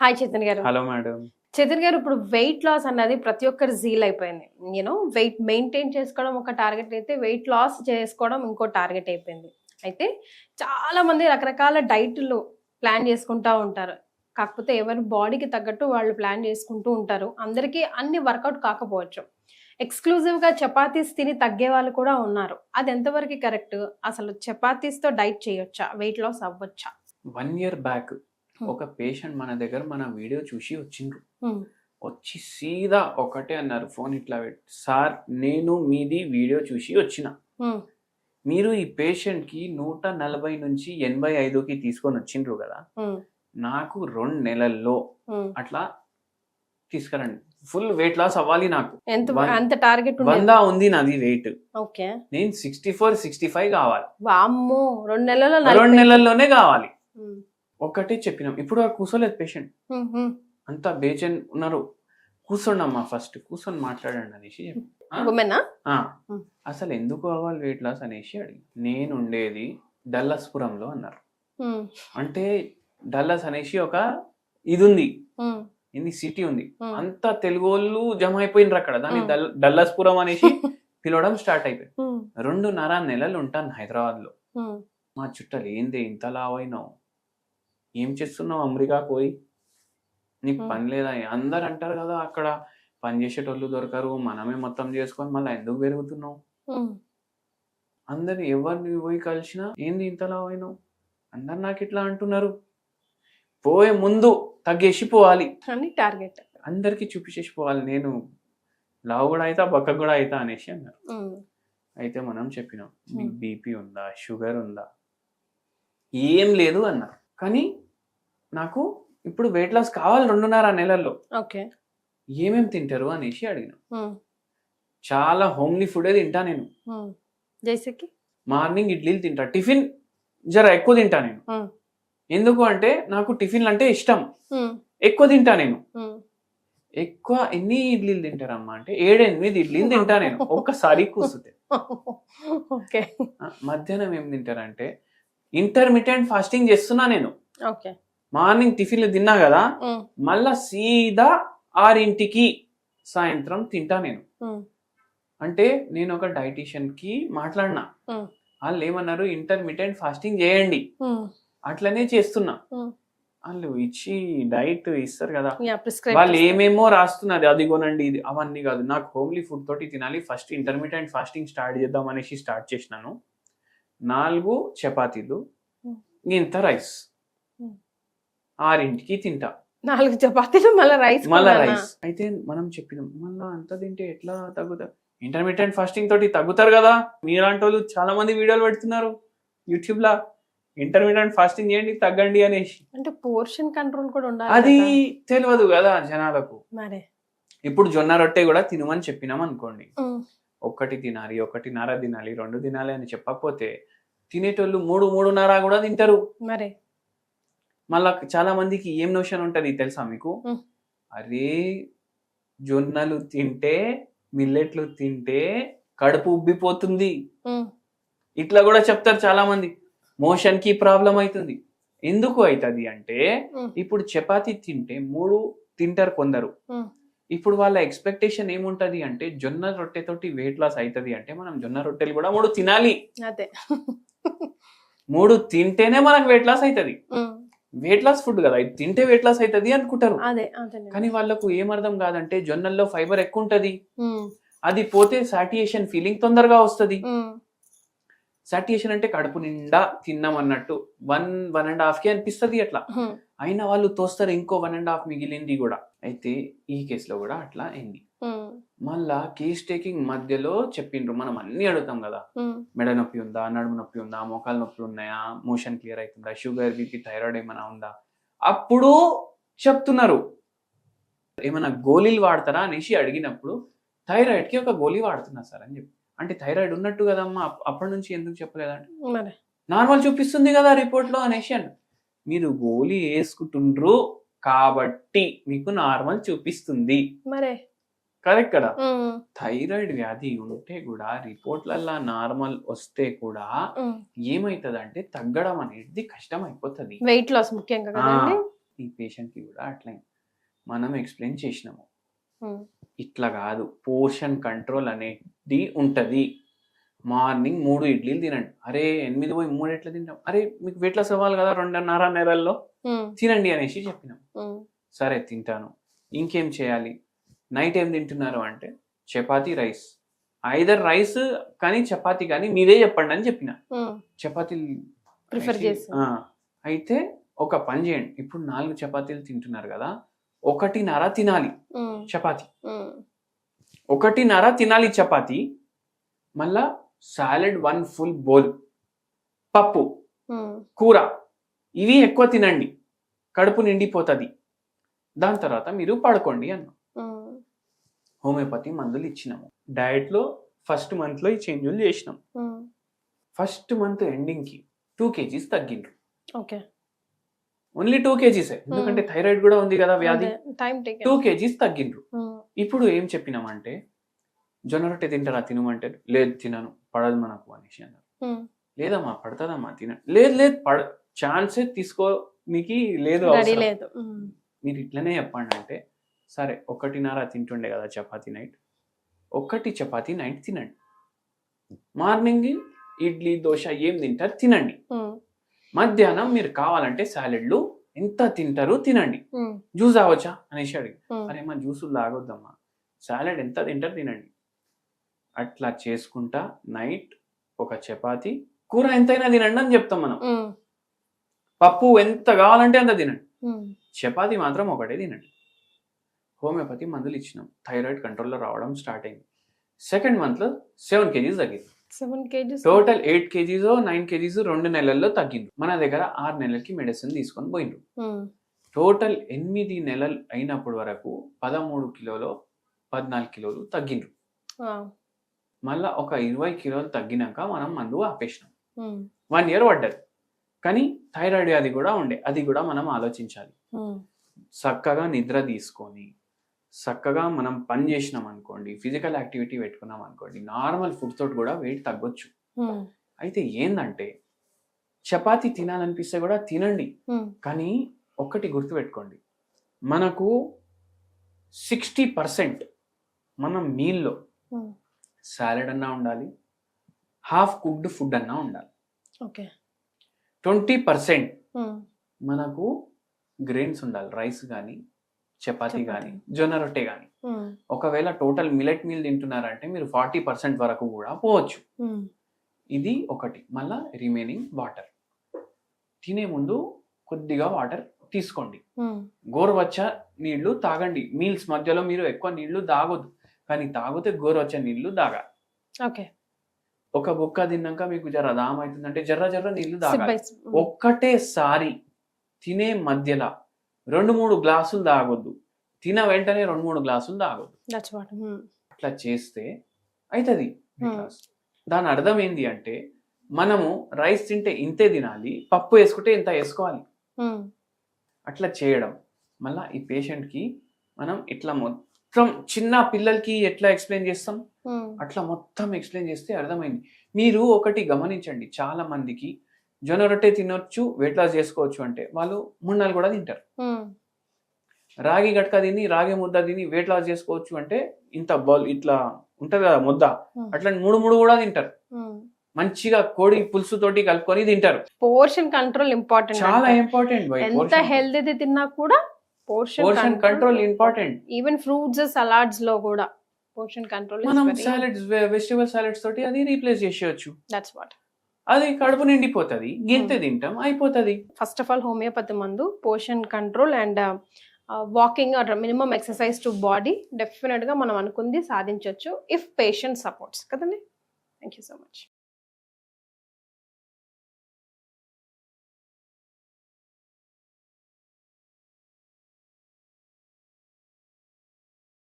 Hi Chaitan గారు. Hello madam. Chaitan గారు, ఇప్పుడు వెయిట్ లాస్ అన్నది ప్రతి ఒక్కరి జీల్ అయిపోయింది. వెయిట్ మెయింటైన్ చేసుకోవడం ఒక టార్గెట్ అయితే, వెయిట్ లాస్ చేసుకోవడం ఇంకో టార్గెట్ అయిపోయింది. అయితే చాలా మంది రకరకాల డైట్లు ప్లాన్ చేసుకుంటూ ఉంటారు. కాకపోతే ఎవరి బాడీకి తగ్గట్టు వాళ్ళు ప్లాన్ చేసుకుంటూ ఉంటారు. అందరికీ అన్ని వర్కౌట్ కాకపోవచ్చు. ఎక్స్క్లూజివ్గా చపాతీస్ తిని తగ్గే వాళ్ళు కూడా ఉన్నారు. అది ఎంతవరకు కరెక్ట్? అసలు చపాతీస్తో డైట్ చేయొచ్చా? వెయిట్ లాస్ అవ్వచ్చా? 1 ఇయర్ బ్యాక్ ఒక పేషెంట్ మన దగ్గర మన వీడియో చూసి వచ్చిండ్రు. వచ్చి సీదా ఒకటే అన్నారు, ఫోన్ ఇట్లా పెట్టి, సార్ నేను మీది వీడియో చూసి వచ్చిన, మీరు ఈ పేషెంట్ కి 140 నుంచి 85కి తీసుకొని వచ్చిండ్రు కదా, నాకు 2 నెలల్లో అట్లా తీసుకురండి, ఫుల్ వెయిట్ లాస్ అవ్వాలి, నాకు ఎంత టార్గెట్ 100 ఉంది నాది వెయిట్, ఓకే నేను 64-65 కావాలి, 2 నెలల్లోనే కావాలి. ఒకటే చెప్పినాం. ఇప్పుడు కూర్చోలేదు పేషెంట్, అంతా బేచన్ ఉన్నారు. కూర్చోండమ్మా, ఫస్ట్ కూర్చొని మాట్లాడండి అనేసి అసలు ఎందుకు అవ్వాలి వెయిట్ లాస్ అనేసి అడిగి, నేను ఉండేది డల్లస్పురంలో అన్నారు. అంటే డల్లస్ అనేసి ఒక ఇది ఉంది, ఇది సిటీ ఉంది, అంతా తెలుగు వాళ్ళు జమ అయిపోయినరు అక్కడ, దాన్ని డల్లస్పురం అనేసి పిలవడం స్టార్ట్ అయిపోయింది. 2.5 నెలలు ఉంటాను హైదరాబాద్ లో. మా చుట్టాలు, ఏంది ఇంత లావైనావు, ఏం చేస్తున్నావు అమెరికా పోయి, నీకు పని లేదా, అందరు అంటారు కదా అక్కడ పని చేసేటోళ్ళు దొరకరు, మనమే మొత్తం చేసుకొని మళ్ళీ ఎందుకు పెరుగుతున్నావు, అందరు ఎవరిని పోయి కలిసినా ఏంది ఇంతలా పోయినావు, అందరు నాకు ఇట్లా అంటున్నారు, పోయే ముందు తగ్గేసి పోవాలి అని టార్గెట్, అందరికి చూపించేసి పోవాలి, నేను లావు కూడా అవుతా బక్క కూడా అవుతా అనేసి అన్నారు. అయితే మనం చెప్పినాం, మీకు బీపీ ఉందా, షుగర్ ఉందా, ఏం లేదు అన్నారు. కానీ నాకు ఇప్పుడు వెయిట్ లాస్ కావాలి 2.5 నెలల్లో, ఏమేమి తింటారు అనేసి అడిగినాం. చాలా హోమ్లీ ఫుడ్ తింటా నేను, మార్నింగ్ ఇడ్లీలు తింటా, టిఫిన్ జర ఎక్కువ తింటా నేను, ఎందుకు అంటే నాకు టిఫిన్లు అంటే ఇష్టం, ఎక్కువ తింటా నేను. ఎక్కువ ఎన్ని ఇడ్లీలు తింటారమ్మా అంటే 7-8 ఇడ్లీలు తింటా నేను ఒక్కసారి కూర్చుంటే. మధ్యాహ్నం ఏం తింటారంటే ఇంటర్మీడియట్ ఫాస్టింగ్ చేస్తున్నా నేను. మార్నింగ్ టిఫిన్లు తిన్నా కదా, మళ్ళా సీదా 6ంటికి సాయంత్రం తింటా నేను. అంటే నేను ఒక డైటీషియన్ కి మాట్లాడినా, వాళ్ళు ఏమన్నారు, ఇంటర్మీడియట్ ఫాస్టింగ్ చేయండి, అట్లనే చేస్తున్నా. వాళ్ళు ఇచ్చి డైట్ ఇస్తారు కదా, వాళ్ళు ఏమేమో రాస్తున్నారు, అది కొనండి ఇది, అవన్నీ కాదు, నాకు హోమ్లీ ఫుడ్ తోటి తినాలి, ఫస్ట్ ఇంటర్మీడియట్ ఫాస్టింగ్ స్టార్ట్ చేద్దాం అనేసి స్టార్ట్ చేసినాను. 4 చపాతీలు, ఇంత రైస్, 6ంటికి తింటా, 4 చపాతీలు మళ్ళీ రైస్. అయితే మనం చెప్పినాం, మళ్ళా అంత తింటే ఎట్లా తగ్గుతారు, ఇంటర్మీడియట్ ఫాస్టింగ్ తోటి తగ్గుతారు కదా, మీలాంటి వాళ్ళు చాలా మంది వీడియోలు పెడుతున్నారు యూట్యూబ్ లా, ఇంటర్మీడియట్ ఫాస్టింగ్ చేయండి తగ్గండి అనేసి. అంటే పోర్షన్ కంట్రోల్ కూడా ఉండాలి, అది తెలియదు కదా జనాలకు. ఇప్పుడు జొన్న రొట్టె కూడా తినమని చెప్పినాం అనుకోండి, 1 తినాలి, 1.5 తినాలి, 2 తినాలి అని చెప్పకపోతే తినేటోళ్ళు 3-3.5 కూడా తింటారు. మళ్ళా చాలా మందికి ఏం నోషన్ ఉంటది తెలుసా మీకు, అరే జొన్నలు తింటే, మిల్లెట్లు తింటే కడుపు ఉబ్బిపోతుంది, ఇట్లా కూడా చెప్తారు చాలా మంది. మోషన్ కి ప్రాబ్లం అవుతుంది. ఎందుకు అవుతుంది అంటే, ఇప్పుడు చపాతీ తింటే 3 తింటారు కొందరు, ఇప్పుడు వాళ్ళ ఎక్స్పెక్టేషన్ ఏముంటది అంటే, జొన్న రొట్టెతోటి వెయిట్ లాస్ అవుతుంది అంటే మనం జొన్న రొట్టెలు కూడా 3 తినాలి, 3 తింటేనే మనకు వెయిట్ లాస్ అవుతుంది. వెయిట్ లాస్ ఫుడ్ కదా, ఇది తింటే వెయిట్ లాస్ అవుతుంది అనుకుంటారు. కానీ వాళ్ళకు ఏమర్థం కాదంటే, జొన్నల్లో ఫైబర్ ఎక్కువ ఉంటది, అది పోతే సాటియేషన్ ఫీలింగ్ తొందరగా వస్తుంది. సాటియేషన్ అంటే కడుపు నిండా తిన్నాం అన్నట్టు 1-1.5కి అనిపిస్తుంది అట్లా, అయినా వాళ్ళు తోస్తారు ఇంకో 1.5 మిగిలింది కూడా. అయితే ఈ కేసులో కూడా అట్లా అయింది. మళ్ళా కేస్ టేకింగ్ మధ్యలో చెప్పిండ్రు, మనం అన్ని అడుగుతాం కదా, మెడ నొప్పి ఉందా, నడుము నొప్పి ఉందా, మోకాలు నొప్పి ఉన్నాయా, మోషన్ క్లియర్ అవుతుందా, షుగర్ బీపీ థైరాయిడ్ ఏమైనా ఉందా, అప్పుడు చెప్తున్నారు. ఏమైనా గోళీలు వాడతారా అనేసి అడిగినప్పుడు, థైరాయిడ్ కి ఒక గోళీ వాడుతున్నా సార్ అని చెప్పి. అంటే థైరాయిడ్ ఉన్నట్టు కదమ్మా, అప్పటి నుంచి ఎందుకు చెప్పలేదంటే, నార్మల్ చూపిస్తుంది కదా రిపోర్ట్ లో అనేసి అన్న. మీరు గోళీ వేసుకుంటుండ్రు కాబట్టి మీకు నార్మల్ చూపిస్తుంది, కరెక్ట్ కదా. థైరాయిడ్ వ్యాధి ఉంటే కూడా రిపోర్ట్లల్లా నార్మల్ వస్తే కూడా ఏమైతుంది అంటే, తగ్గడం అనేది కష్టం అయిపోతుంది, వెయిట్ లాస్ ముఖ్యంగా. ఈ పేషెంట్కి కూడా అట్లా మనం ఎక్స్ప్లెయిన్ చేసినాము, ఇట్లా కాదు, పోర్షన్ కంట్రోల్ అనేది ఉంటుంది. మార్నింగ్ 3 ఇడ్లీలు తినండి. అరే 8 పోయి 3 ఎట్లా తింటాం? అరే మీకు వెయిట్ లాస్ అవ్వాలి కదా 2.5 నెలల్లో, తినండి అనేసి చెప్పినాం. సరే తింటాను. ఇంకేం చేయాలి? నైట్ ఏం తింటున్నారు అంటే చపాతీ రైస్, ఐదర్ రైస్ కానీ చపాతీ కానీ మీరే చెప్పండి అని చెప్పిన. చపాతీ ప్రిఫర్ చేసి అయితే ఒక పని చేయండి, ఇప్పుడు 4 చపాతీలు తింటున్నారు కదా, 1.5 తినాలి చపాతీ, 1.5 తినాలి చపాతీ. మళ్ళా సాలెడ్ 1 ఫుల్ బౌల్, పప్పు, కూర, ఇవి ఎక్కువ తినండి, కడుపు నిండిపోతుంది. దాని తర్వాత మీరు పడుకోండి అన్న. హోమియోపతి మందులు ఇచ్చినాము. డయట్లో ఫస్ట్ మంత్లో ఈ చేంజ్లు చేసినాం. ఫస్ట్ మంత్ ఎండింగ్కి 2 kgs తగ్గిండ్రు. ఓకే, ఓన్లీ 2 kgs, ఎందుకంటే థైరాయిడ్ కూడా ఉంది కదా వ్యాధి. 2 kgs తగ్గిండ్రు. ఇప్పుడు ఏం చెప్పినామంటే జొన్న రొట్టె తింటారా తినమంటే, లేదు తినను, పడదు మనకు అనేసి అన్నారు. లేదమ్మా పడుతుందమ్మా తిన, లేదు ఛాన్సే తీసుకో మీకు లేదు, మీరు ఇట్లనే చెప్పండి అంటే, సరే 1.5 తింటుండే కదా చపాతీ నైట్, 1 చపాతీ నైట్ తినండి. మార్నింగ్ ఇడ్లీ దోశ ఏం తింటారు తినండి. మధ్యాహ్నం మీరు కావాలంటే సాలెడ్లు ఎంత తింటారు తినండి. జ్యూస్ తాగొచ్చా అనేసి అడిగి, అరే మా జ్యూసులు తాగొద్దమ్మా, సాలెడ్ ఎంత తింటారు తినండి. అట్లా చేసుకుంటా నైట్ 1 చపాతీ, కూర ఎంతైనా తినండి అని చెప్తాం మనం. పప్పు ఎంత కావాలంటే అంత తినండి, చపాతీ మాత్రం ఒకటే తినండి. హోమియోపతి మందులు ఇచ్చినాం. థైరాయిడ్ కంట్రోల్లో రావడం స్టార్ట్ అయింది. సెకండ్ మంత్లో 7 kgs తగ్గింది. టోటల్ 8 kgs 9 kgs 2 నెలల్లో తగ్గింది. మన దగ్గర 6 నెలలకి మెడిసిన్ తీసుకొని పోయిండ్రు. టోటల్ 8 నెలలు అయినప్పటి వరకు 13 కిలోలు 14 కిలోలు తగ్గిండ్రు. మళ్ళా ఒక 20 కిలోలు తగ్గినాక మనం మందు ఆపేసినాం. 1 year పడ్డది. కానీ థైరాయిడ్ వ్యాధి కూడా ఉండే, అది కూడా మనం ఆలోచించాలి. చక్కగా నిద్ర తీసుకొని చక్కగా మనం పని చేసినాం అనుకోండి, ఫిజికల్ యాక్టివిటీ పెట్టుకున్నాం అనుకోండి, నార్మల్ ఫుడ్ తోటి కూడా వెయిట్ తగ్గొచ్చు. అయితే ఏందంటే చపాతీ తినాలనిపిస్తే కూడా తినండి, కానీ ఒక్కటి గుర్తుపెట్టుకోండి, మనకు 60% మన మీల్లో సాలెడ్ అన్నా ఉండాలి, హాఫ్ కుక్డ్ ఫుడ్ అన్నా ఉండాలి. 20% మనకు గ్రెయిన్స్ ఉండాలి, రైస్ కానీ చపాతీ కానీ జొన్న రొట్టె కానీ. ఒకవేళ టోటల్ మిలెట్ మీల్ తింటున్నారంటే మీరు 40% వరకు కూడా పోవచ్చు. ఇది ఒకటి. మళ్ళా రిమైనింగ్ వాటర్, తినే ముందు కొద్దిగా వాటర్ తీసుకోండి, గోరువచ్చ నీళ్లు తాగండి. మీల్స్ మధ్యలో మీరు ఎక్కువ నీళ్లు తాగొద్దు, కానీ తాగితే గోరువచ్చ నీళ్లు తాగాలి. ఒక బుక్క తిన్నాక మీకు జర దాహం అవుతుందంటే జర్ర నీళ్లు తాగాలి. ఒక్కటేసారి తినే మధ్యలో 2-3 గ్లాసులు తాగొద్దు, తిన వెంటనే 2-3 గ్లాసులు తాగొద్దు. అట్లా చేస్తే అవుతుంది. దాని అర్థం ఏంటి అంటే మనము రైస్ తింటే ఇంతే తినాలి, పప్పు వేసుకుంటే ఇంత వేసుకోవాలి. అట్లా చేయడం మళ్ళీ ఈ పేషెంట్కి మనం ఇట్లా మొత్తం చిన్న పిల్లలకి ఎట్లా ఎక్స్ప్లెయిన్ చేస్తాం అట్లా మొత్తం ఎక్స్ప్లెయిన్ చేస్తే అర్థమైంది. మీరు ఒకటి గమనించండి, చాలా మందికి జొన్న రొట్టె తినొచ్చు వెయిట్ లాస్ చేసుకోవచ్చు అంటే వాళ్ళు 3 నెలలు కూడా తింటారు. రాగి గట్క తిని రాగి ముద్ద తిని వెయిట్ లాస్ చేసుకోవచ్చు అంటే ఇంత బౌల్ ఇట్లా ఉంటది కదా ముద్ద, అట్లా 3 కూడా తింటారు. మంచిగా కోడి పులుసు తోటి కలుపుకొని తింటారు. పోర్షన్ కంట్రోల్ ఇంపార్టెంట్, చాలా ఇంపార్టెంట్. ఎంత హెల్తీ తిన్నా కూడా portion control important. Even fruits salads లో కూడా పోర్షన్ కంట్రోల్. మనం సాలడ్స్ వెజిటబుల్ సాలడ్స్ తోటి అది రీప్లేస్ చేసేయచ్చు. That's what. అది కడుపు నిండిపోతుంది, గింతే తింటాం అయిపోతుంది. ఫస్ట్ ఆఫ్ ఆల్ హోమియోపతి మందు portion control and walking are minimum exercise to body definite గా మనం అనుకుంది సాధించవచ్చు ఇఫ్ పేషెంట్ సపోర్ట్స్ కదండి. Thank you so much.